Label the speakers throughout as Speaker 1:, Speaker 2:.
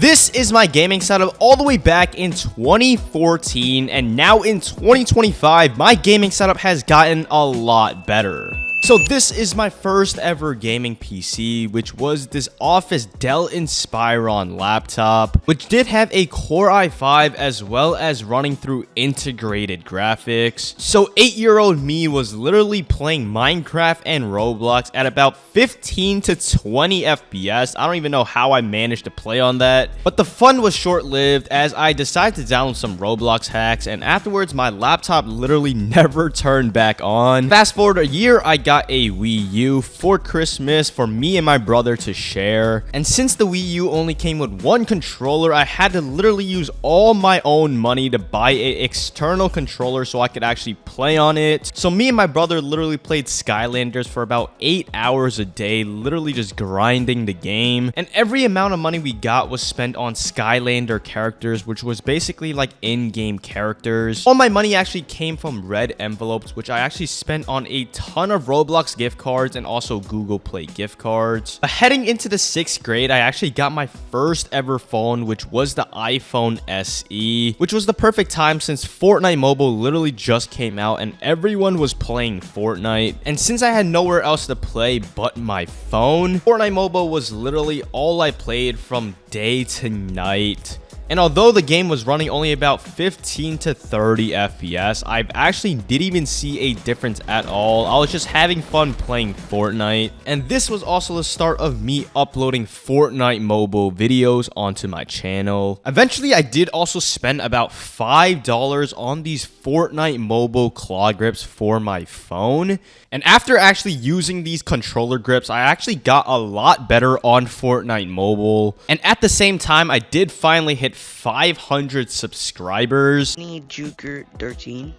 Speaker 1: This is my gaming setup all the way back in 2014, and now in 2025, my gaming setup has gotten a lot better. So this is my first ever gaming PC, which was this Office Dell Inspiron laptop, which did have a Core i5 as well as running through integrated graphics. So 8-year-old me was literally playing Minecraft and Roblox at about 15 to 20 FPS. I don't even know how I managed to play on that, but the fun was short-lived as I decided to download some Roblox hacks, and afterwards my laptop literally never turned back on. Fast forward a year, I got a Wii U for Christmas for me and my brother to share, and since the Wii U only came with one controller, I had to literally use all my own money to buy an external controller so I could actually play on it. So me and my brother literally played Skylanders for about 8 hours a day, literally just grinding the game, and every amount of money we got was spent on Skylander characters, which was basically like in-game characters. All my money actually came from red envelopes, which I actually spent on a ton of Roblox gift cards and also Google Play gift cards. But heading into the 6th grade, I actually got my first ever phone, which was the iPhone SE, which was the perfect time since Fortnite Mobile literally just came out and everyone was playing Fortnite. And since I had nowhere else to play but my phone, Fortnite Mobile was literally all I played from day to night. And although the game was running only about 15 to 30 FPS, I actually didn't even see a difference at all. I was just having fun playing Fortnite. And this was also the start of me uploading Fortnite mobile videos onto my channel. Eventually, I did also spend about $5 on these Fortnite mobile claw grips for my phone. And after actually using these controller grips, I actually got a lot better on Fortnite mobile. And at the same time, I did finally hit 500 subscribers.
Speaker 2: Juker 13,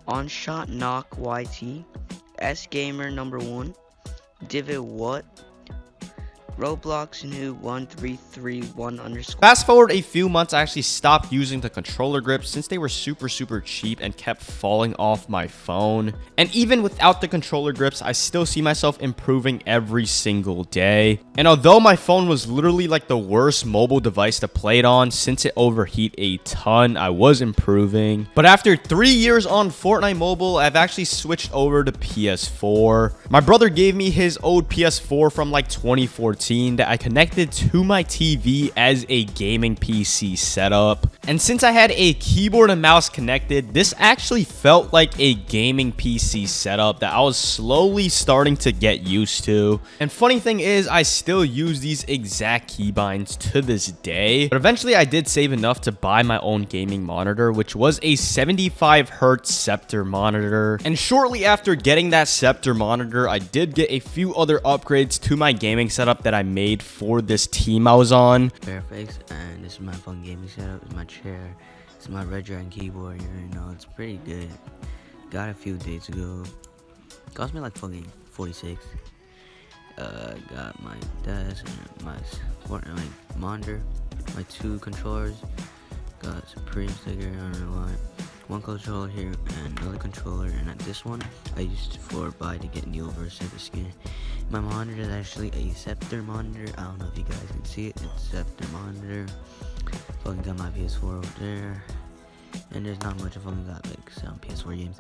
Speaker 2: Onshot Knock YT, S Gamer number 1, Divot What, Roblox New 1331 _.
Speaker 1: Fast forward a few months, I actually stopped using the controller grips since they were super cheap and kept falling off my phone. And even without the controller grips, I still see myself improving every single day. And although my phone was literally like the worst mobile device to play it on since it overheat a ton, I was improving. But after 3 years on Fortnite Mobile, I've actually switched over to PS4. My brother gave me his old PS4 from like 2014 that I connected to my TV as a gaming PC setup. And since I had a keyboard and mouse connected, this actually felt like a gaming PC setup that I was slowly starting to get used to. And funny thing is, I still use these exact keybinds to this day. But eventually I did save enough to buy my own gaming monitor, which was a 75Hz Scepter monitor. And shortly after getting that Scepter monitor, I did get a few other upgrades to my gaming setup that I made for this team I was on.
Speaker 3: Fairfax, and this is my fun gaming setup. It's my chair, it's my red dragon keyboard. You know, it's pretty good. Got a few days ago. Cost me like fucking 46. Got my desk and my Fortnite monitor, my 2 controllers. Got Supreme sticker, I don't know why. 1 controller here and another controller, and at this one I used for buy to get new over Super Skin. My monitor is actually a Scepter monitor. I don't know if you guys can see it. It's Scepter monitor. Fucking got my PS4 over there, and there's not much. I fucking got like some PS4 games.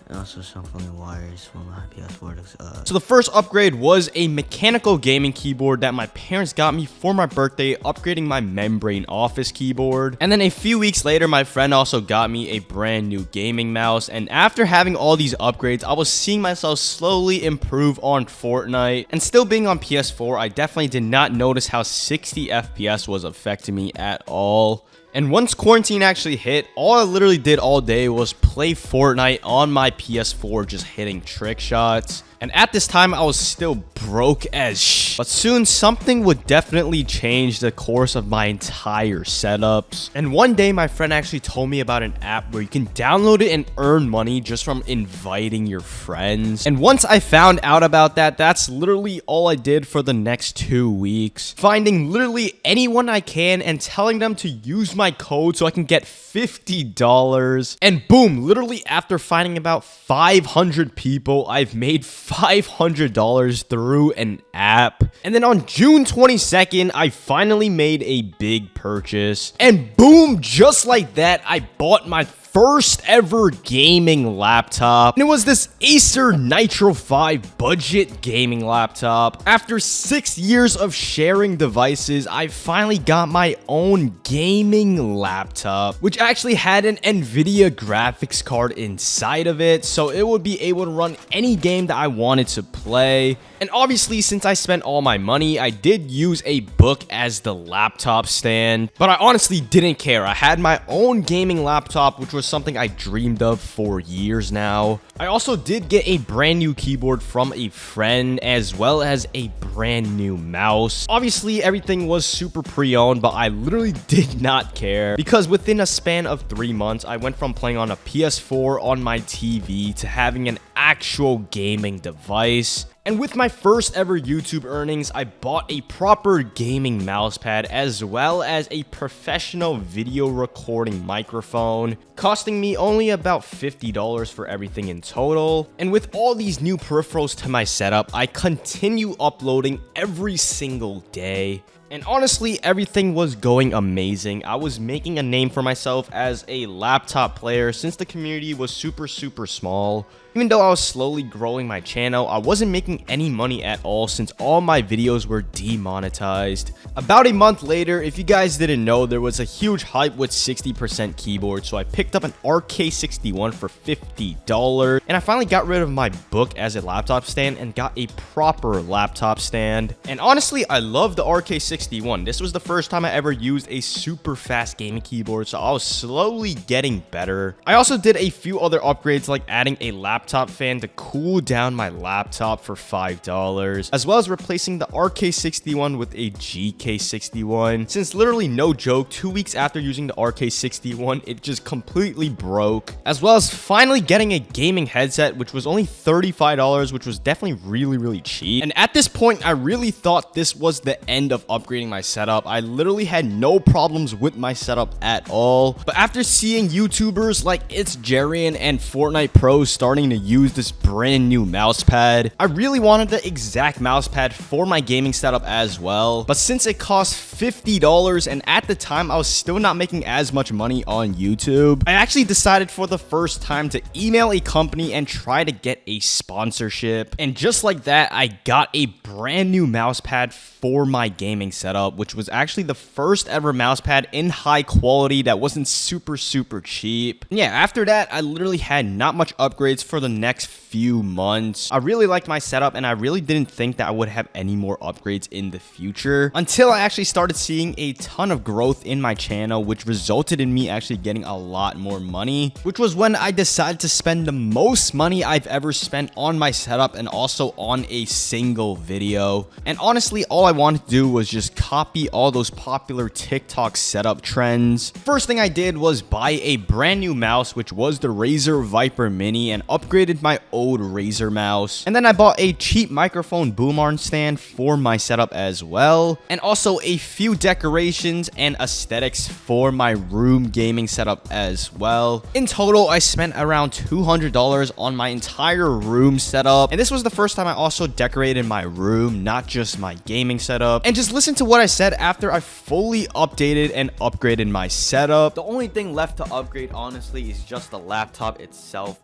Speaker 3: And also some fucking wires for my PS4.
Speaker 1: So the first upgrade was a mechanical gaming keyboard that my parents got me for my birthday, upgrading my Membrane Office keyboard. And then a few weeks later, my friend also got me a brand new gaming mouse. And after having all these upgrades, I was seeing myself slowly improve on Fortnite. And still being on PS4, I definitely did not notice how 60 FPS was affecting me at all. And once quarantine actually hit, all I literally did all day was play Fortnite on my PS4, just hitting trick shots. And at this time, I was still broke as shit. But soon, something would definitely change the course of my entire setups. And one day, my friend actually told me about an app where you can download it and earn money just from inviting your friends. And once I found out about that, that's literally all I did for the next 2 weeks. Finding literally anyone I can and telling them to use my code so I can get $50. And boom, literally after finding about 500 people, I've made $500 through an app. And then on June 22nd, I finally made a big purchase. And boom, just like that, I bought my first ever gaming laptop, and it was this Acer Nitro 5 budget gaming laptop. After 6 years of sharing devices, I finally got my own gaming laptop, which actually had an NVIDIA graphics card inside of it, so it would be able to run any game that I wanted to play. And obviously, since I spent all my money, I did use a book as the laptop stand, but I honestly didn't care. I had my own gaming laptop, which was something I dreamed of for years now. I also did get a brand new keyboard from a friend, as well as a brand new mouse. Obviously, everything was super pre-owned, but I literally did not care, because within a span of 3 months, I went from playing on a PS4 on my TV to having an actual gaming device. And with my first ever YouTube earnings, I bought a proper gaming mousepad as well as a professional video recording microphone, costing me only about $50 for everything in total. And with all these new peripherals to my setup, I continue uploading every single day. And honestly, everything was going amazing. I was making a name for myself as a laptop player since the community was super small. Even though I was slowly growing my channel, I wasn't making any money at all since all my videos were demonetized. About a month later, if you guys didn't know, there was a huge hype with 60% keyboard, so I picked up an RK61 for $50, and I finally got rid of my book as a laptop stand and got a proper laptop stand. And honestly, I love the RK61. This was the first time I ever used a super fast gaming keyboard, so I was slowly getting better. I also did a few other upgrades, like adding a laptop fan to cool down my laptop for $5, as well as replacing the RK61 with a GK61, since literally no joke, 2 weeks after using the RK61, it just completely broke, as well as finally getting a gaming headset, which was only $35, which was definitely really cheap. And at this point, I really thought this was the end of upgrading my setup. I literally had no problems with my setup at all, but after seeing YouTubers like It's Jarian and Fortnite Pros starting to use this brand new mousepad, I really wanted the exact mousepad for my gaming setup as well. But since it cost $50, and at the time I was still not making as much money on YouTube, I actually decided for the first time to email a company and try to get a sponsorship. And just like that, I got a brand new mousepad for my gaming setup, which was actually the first ever mousepad in high quality that wasn't super cheap. And yeah, after that, I literally had not much upgrades for the next few months. I really liked my setup, and I really didn't think that I would have any more upgrades in the future until I actually started seeing a ton of growth in my channel, which resulted in me actually getting a lot more money, which was when I decided to spend the most money I've ever spent on my setup and also on a single video. And honestly, all I wanted to do was just copy all those popular TikTok setup trends. First thing I did was buy a brand new mouse, which was the Razer Viper Mini, and upgraded my old Razer mouse. And then I bought a cheap microphone boom arm stand for my setup as well, and also a few decorations and aesthetics for my room gaming setup as well. In total, I spent around $200 on my entire room setup, and this was the first time I also decorated my room, not just my gaming setup. And just listen to what I said after I fully updated and upgraded my setup.
Speaker 4: The only thing left to upgrade, honestly, is just the laptop itself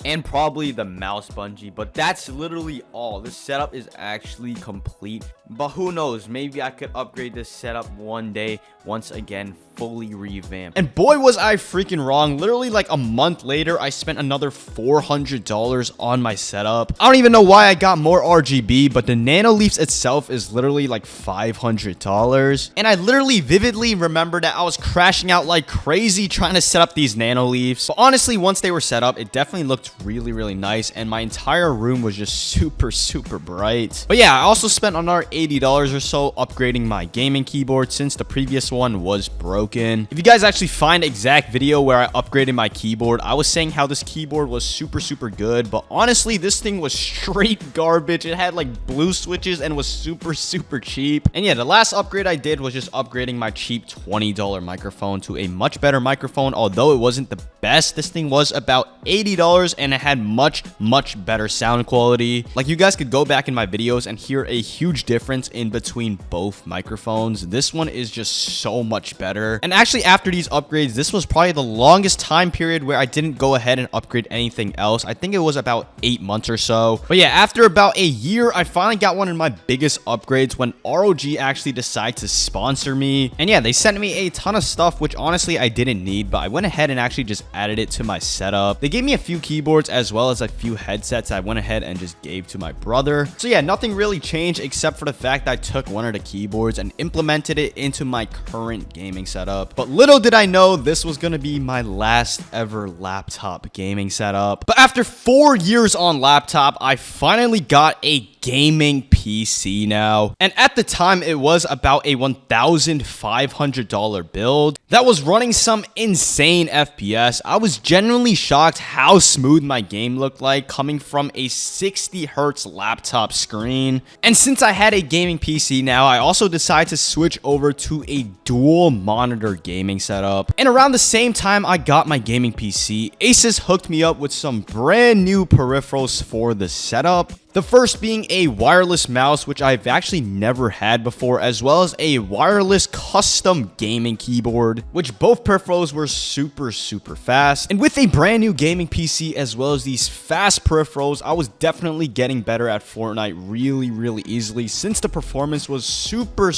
Speaker 4: and probably the mouse bungee, but that's literally all. This setup is actually complete, but who knows, maybe I could upgrade this setup one day once again, fully revamped.
Speaker 1: And boy was I freaking wrong. Literally like a month later, I spent another $400 on my setup. I don't even know why I got more RGB, but the Nano Leafs itself is literally like $500. And I literally vividly remember that I was crashing out like crazy trying to set up these Nano Leafs. But honestly, once they were set up, it definitely looked really nice, and my entire room was just super bright. But yeah, I also spent another $80 or so upgrading my gaming keyboard since the previous one was broken. If you guys actually find exact video where I upgraded my keyboard, I was saying how this keyboard was super good, but honestly, this thing was straight garbage. It had like blue switches and was super cheap. And yeah, the last upgrade I did was just upgrading my cheap $20 microphone to a much better microphone. Although it wasn't the best, this thing was about $80, and it had much better sound quality. Like, you guys could go back in my videos and hear a huge difference in between both microphones. This one is just so much better. And actually, after these upgrades, this was probably the longest time period where I didn't go ahead and upgrade anything else. I think it was about 8 months or so. But yeah, after about a year, I finally got one of my biggest upgrades when ROG actually decided to sponsor me. And yeah, they sent me a ton of stuff, which honestly I didn't need, but I went ahead and actually just added it to my setup. They gave me a few keyboards as well as a few headsets I went ahead and just gave to my brother. So yeah, nothing really changed except for the fact that I took one of the keyboards and implemented it into my current gaming setup. But little did I know this was going to be my last ever laptop gaming setup. But after 4 years on laptop, I finally got a gaming PC now. And at the time, it was about a $1,500 build that was running some insane FPS. I was genuinely shocked how smooth my game looked like coming from a 60 hertz laptop screen. And since I had a gaming PC now, I also decided to switch over to a dual monitor gaming setup. And around the same time I got my gaming PC, Asus hooked me up with some brand new peripherals for the setup. The first being a wireless mouse, which I've actually never had before, as well as a wireless custom gaming keyboard, which both peripherals were super fast. And with a brand new gaming PC as well as these fast peripherals, I was definitely getting better at Fortnite really easily, since the performance was super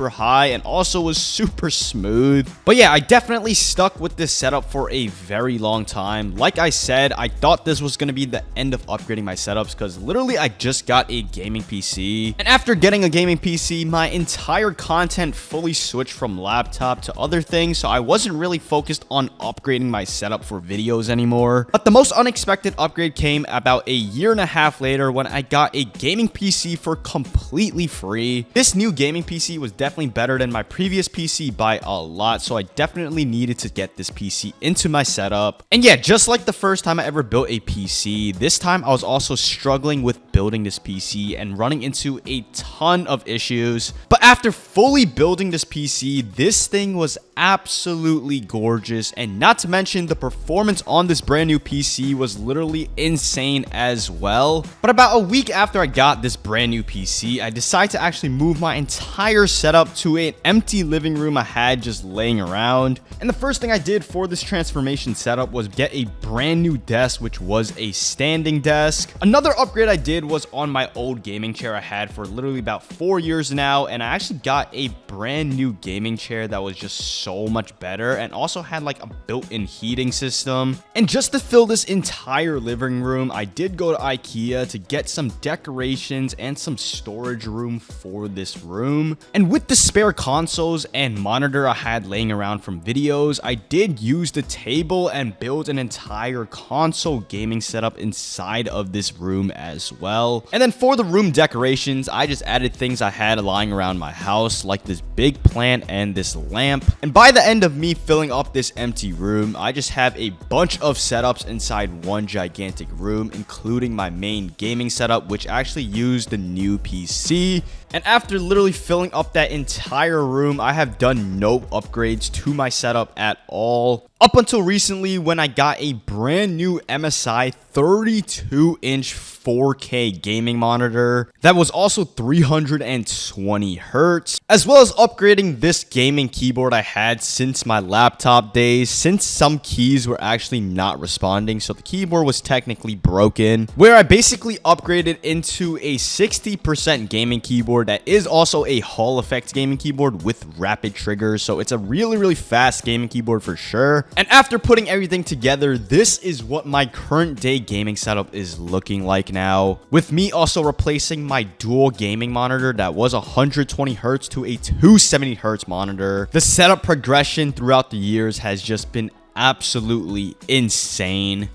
Speaker 1: high and also was super smooth. But yeah, I definitely stuck with this setup for a very long time. Like I said, I thought this was going to be the end of upgrading my setups because literally I just got a gaming PC. And after getting a gaming PC, my entire content fully switched from laptop to other things, so I wasn't really focused on upgrading my setup for videos anymore. But the most unexpected upgrade came about a year and a half later when I got a gaming PC for completely free. This new gaming PC was definitely better than my previous PC by a lot, so I definitely needed to get this PC into my setup. And yeah, just like the first time I ever built a PC, this time I was also struggling with building this PC and running into a ton of issues. But after fully building this PC, this thing was absolutely gorgeous, and not to mention the performance on this brand new PC was literally insane as well. But about a week after I got this brand new PC, I decided to actually move my entire setup to an empty living room I had just laying around. And the first thing I did for this transformation setup was get a brand new desk, which was a standing desk. Another upgrade I did was on my old gaming chair I had for literally about 4 years now, and I actually got a brand new gaming chair that was just so much better and also had like a built-in heating system. And just to fill this entire living room, I did go to IKEA to get some decorations and some storage room for this room. And with the spare consoles and monitor I had laying around from videos, I did use the table and build an entire console gaming setup inside of this room as well. And then for the room decorations, I just added things I had lying around my house, like this big plant and this lamp. And by the end of me filling up this empty room, I just have a bunch of setups inside one gigantic room, including my main gaming setup, which actually used the new PC. And after literally filling up that entire room, I have done no upgrades to my setup at all. Up until recently when I got a brand new MSI 32-inch 4K gaming monitor that was also 320 hertz, as well as upgrading this gaming keyboard I had since my laptop days, since some keys were actually not responding, so the keyboard was technically broken, where I basically upgraded into a 60% gaming keyboard that is also a Hall effect gaming keyboard with rapid triggers, so it's a really fast gaming keyboard for sure. And after putting everything together, this is what my current day gaming setup is looking like now, with me also replacing my dual gaming monitor that was 120 hertz to a 270 hertz monitor. The setup progression throughout the years has just been absolutely insane.